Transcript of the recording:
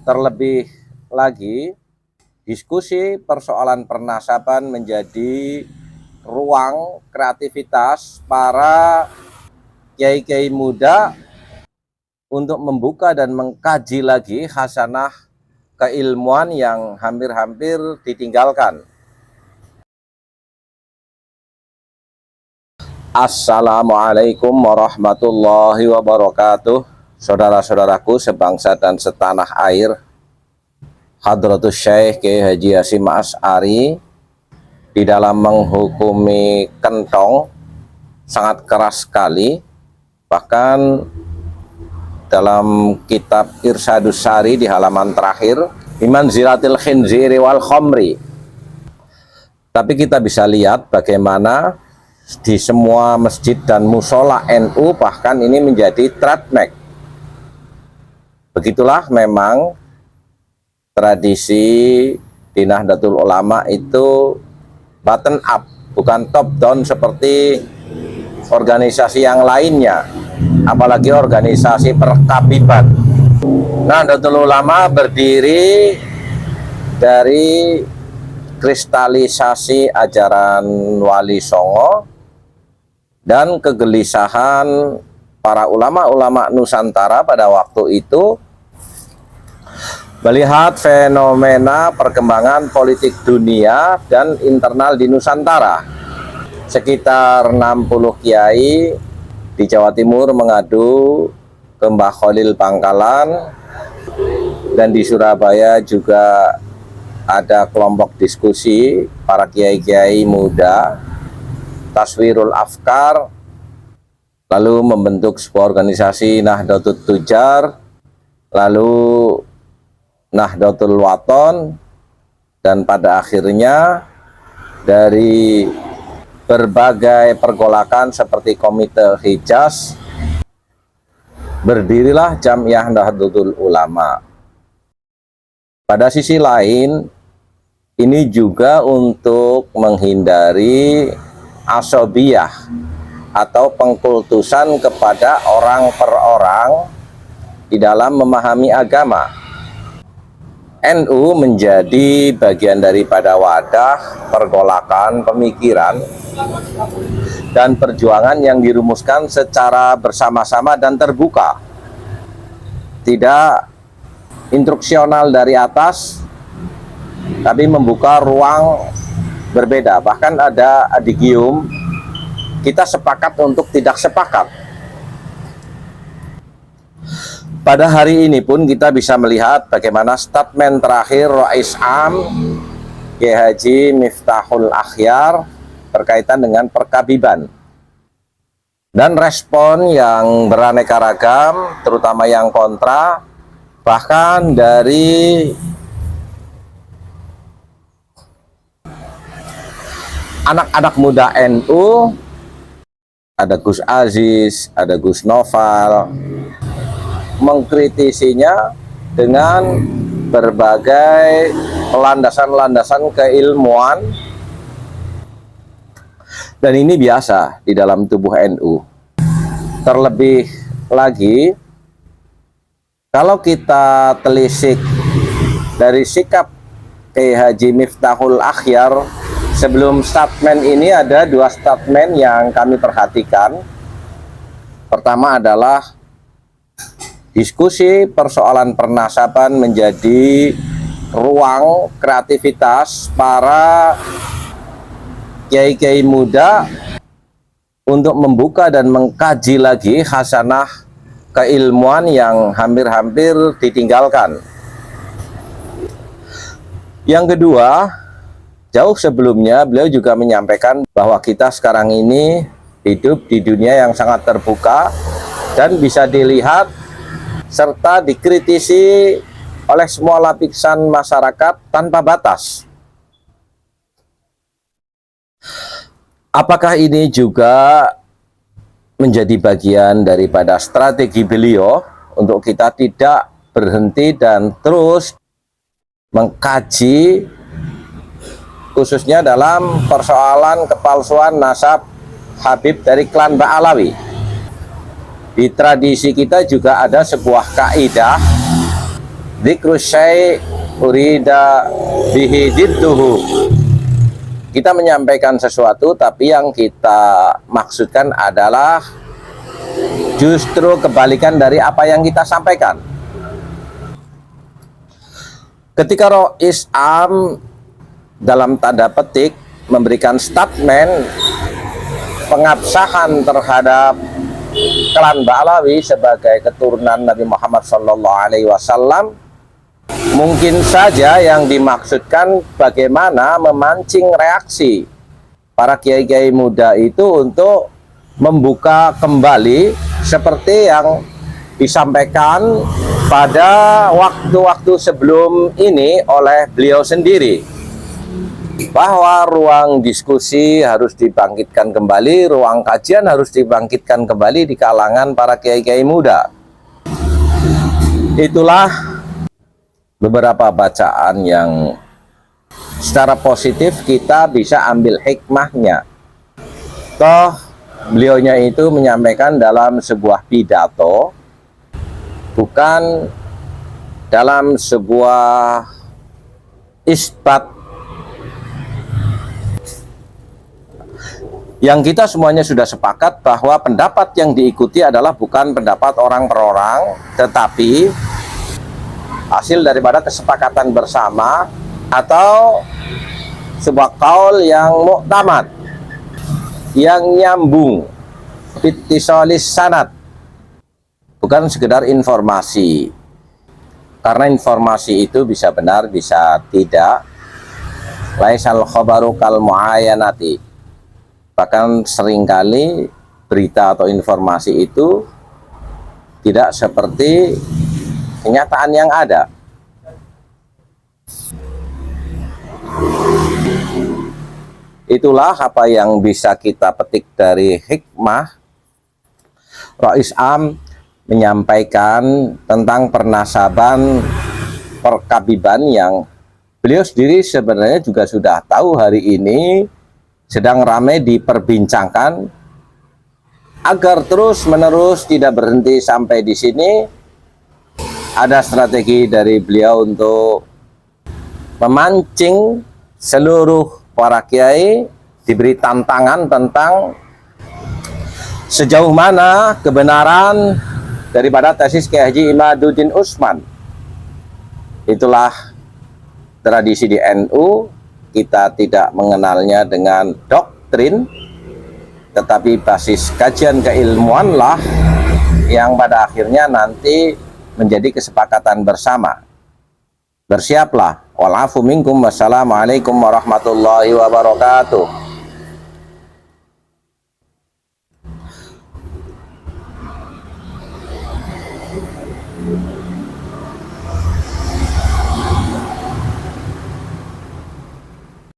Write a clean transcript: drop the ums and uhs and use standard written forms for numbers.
Terlebih lagi, diskusi persoalan pernasaban menjadi ruang kreativitas para kiai-kiai muda untuk membuka dan mengkaji lagi khasanah keilmuan yang hampir-hampir ditinggalkan. Assalamualaikum warahmatullahi wabarakatuh. Saudara-saudaraku sebangsa dan setanah air, Hadratus Syekh Kiai Haji Hasyim Asy'ari di dalam menghukumi kentong sangat keras sekali. Bahkan dalam kitab Irsyadus Sari di halaman terakhir, Iman Ziratil Khinziri wal Khomri. Tapi kita bisa lihat bagaimana di semua masjid dan musola NU bahkan ini menjadi trademark. Begitulah memang tradisi di Nahdlatul Ulama itu bottom up, bukan top down seperti organisasi yang lainnya, apalagi organisasi perkabiban. Nahdlatul Ulama berdiri dari kristalisasi ajaran Wali Songo dan kegelisahan para ulama-ulama Nusantara pada waktu itu melihat fenomena perkembangan politik dunia dan internal di Nusantara. Sekitar 60 kiai di Jawa Timur mengadu ke Mbah Khalil Bangkalan, dan di Surabaya juga ada kelompok diskusi para kiai-kiai muda, Taswirul Afkar, lalu membentuk sebuah organisasi Nahdlatul Tujar, lalu Nahdlatul Wathon, dan pada akhirnya dari berbagai pergolakan seperti Komite Hijaz berdirilah Jam'iyah Nahdlatul Ulama. Pada sisi lain, ini juga untuk menghindari asobiyah atau pengkultusan kepada orang per orang di dalam memahami agama. NU menjadi bagian daripada wadah pergolakan pemikiran dan perjuangan yang dirumuskan secara bersama-sama dan terbuka, tidak instruksional dari atas, tapi membuka ruang berbeda. Bahkan ada adigium, kita sepakat untuk tidak sepakat. Pada hari ini pun kita bisa melihat bagaimana statement terakhir Rais Am Kiai Haji Miftahul Akhyar berkaitan dengan perkabiban, dan respon yang beraneka ragam, terutama yang kontra, bahkan dari anak-anak muda NU, ada Gus Aziz, ada Gus Noval, mengkritisinya dengan berbagai landasan-landasan keilmuan, dan ini biasa di dalam tubuh NU. Terlebih lagi, kalau kita telisik dari sikap Kiai Haji Miftahul Akhyar sebelum statement ini, ada dua statement yang kami perhatikan. Pertama adalah diskusi persoalan pernasaban menjadi ruang kreativitas para kiai-kiai muda untuk membuka dan mengkaji lagi khasanah keilmuan yang hampir-hampir ditinggalkan. Yang kedua, jauh sebelumnya beliau juga menyampaikan bahwa kita sekarang ini hidup di dunia yang sangat terbuka dan bisa dilihat serta dikritisi oleh semua lapisan masyarakat tanpa batas. Apakah ini juga menjadi bagian daripada strategi beliau untuk kita tidak berhenti dan terus mengkaji, khususnya dalam persoalan kepalsuan nasab Habib dari klan Ba'alawi? Di tradisi kita juga ada sebuah kaidah dzikru syai' urida bihi didduhu. Kita menyampaikan sesuatu tapi yang kita maksudkan adalah justru kebalikan dari apa yang kita sampaikan. Ketika Rois Am dalam tanda petik memberikan statement pengabsahan terhadap klan Ba'lawi sebagai keturunan Nabi Muhammad SAW, mungkin saja yang dimaksudkan bagaimana memancing reaksi para kiai-kiai muda itu untuk membuka kembali seperti yang disampaikan pada waktu-waktu sebelum ini oleh beliau sendiri, bahwa ruang diskusi harus dibangkitkan kembali, ruang kajian harus dibangkitkan kembali di kalangan para kiai-kiai muda. Itulah beberapa bacaan yang secara positif kita bisa ambil hikmahnya. Toh beliaunya itu menyampaikan dalam sebuah pidato, bukan dalam sebuah isbat yang kita semuanya sudah sepakat bahwa pendapat yang diikuti adalah bukan pendapat orang per orang, tetapi hasil daripada kesepakatan bersama atau sebuah kaul yang muktamad, yang nyambung, ittisalis sanad, bukan sekedar informasi. Karena informasi itu bisa benar, bisa tidak. Laisal khabaru kal muayyanati. Bahkan seringkali berita atau informasi itu tidak seperti kenyataan yang ada. Itulah apa yang bisa kita petik dari hikmah Rois Am menyampaikan tentang pernasaban perkabiban yang beliau sendiri sebenarnya juga sudah tahu hari ini sedang ramai diperbincangkan. Agar terus-menerus tidak berhenti sampai di sini, ada strategi dari beliau untuk memancing seluruh para kiai, diberi tantangan tentang sejauh mana kebenaran daripada tesis Kiai Haji Imaduddin Utsman. Itulah tradisi di NU. Kita tidak mengenalnya dengan doktrin, tetapi basis kajian keilmuanlah yang pada akhirnya nanti menjadi kesepakatan bersama. Bersiaplah. Wal afu minkum. Wassalamualaikum warahmatullahi wabarakatuh.